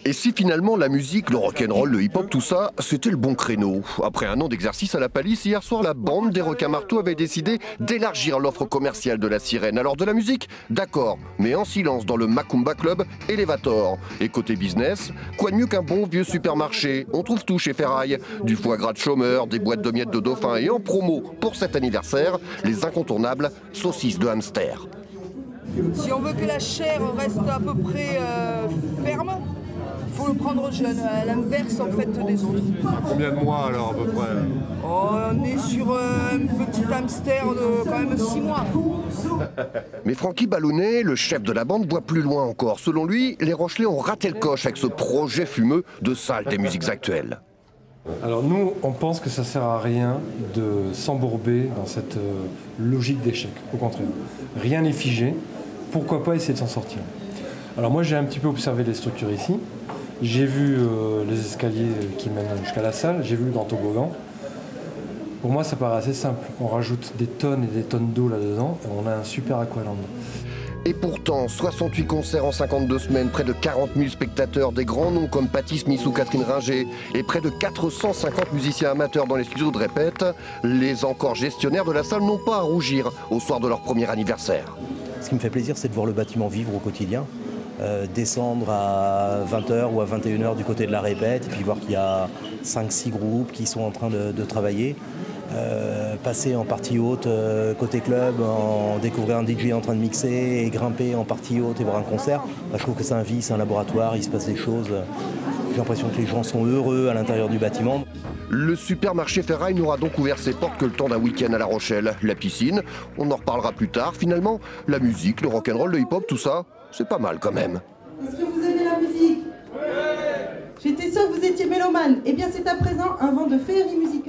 Et si finalement la musique, le rock'n'roll, le hip-hop, tout ça, c'était le bon créneau? Après un an d'exercice à la palisse, hier soir, la bande des Requins-Marteaux avait décidé d'élargir l'offre commerciale de la Sirène. Alors de la musique, d'accord, mais en silence dans le Macumba Club Elevator. Et côté business, quoi de mieux qu'un bon vieux supermarché? On trouve tout chez Ferraille. Du foie gras de chômeur, des boîtes de miettes de dauphin et en promo, pour cet anniversaire, les incontournables saucisses de hamster. Si on veut que la chair reste à peu près ferme, il faut le prendre jeune, à l'inverse en fait des autres. Combien de mois alors à peu près? On est sur un petit hamster de quand même 6 mois. Mais Francky Ballonnet, le chef de la bande, voit plus loin encore. Selon lui, les Rochelais ont raté le coche avec ce projet fumeux de salle des musiques actuelles. Alors nous, on pense que ça sert à rien de s'embourber dans cette logique d'échec. Au contraire, rien n'est figé. Pourquoi pas essayer de s'en sortir? Alors moi, j'ai un petit peu observé les structures ici. J'ai vu les escaliers qui mènent jusqu'à la salle. J'ai vu le grand toboggan. Pour moi, ça paraît assez simple. On rajoute des tonnes et des tonnes d'eau là-dedans et on a un super aqualand. Et pourtant, 68 concerts en 52 semaines, près de 40 000 spectateurs, des grands noms comme Paty Smith ou Catherine Ringer, et près de 450 musiciens amateurs dans les studios de répète, les encore gestionnaires de la salle n'ont pas à rougir au soir de leur premier anniversaire. Ce qui me fait plaisir, c'est de voir le bâtiment vivre au quotidien, descendre à 20h ou à 21h du côté de la répète, et puis voir qu'il y a 5-6 groupes qui sont en train de travailler. Passer en partie haute côté club, découvrir un DJ en train de mixer et grimper en partie haute et voir un concert. Je trouve que c'est un vice, c'est un laboratoire, il se passe des choses. J'ai l'impression que les gens sont heureux à l'intérieur du bâtiment. Le supermarché Ferraille n'aura donc ouvert ses portes que le temps d'un week-end à La Rochelle. La piscine, on en reparlera plus tard. Finalement, la musique, le rock'n'roll, le hip-hop, tout ça, c'est pas mal quand même. Est-ce que vous aimez la musique? J'étais sûre que vous étiez mélomane. Eh bien, c'est à présent un vent de féerie musicale.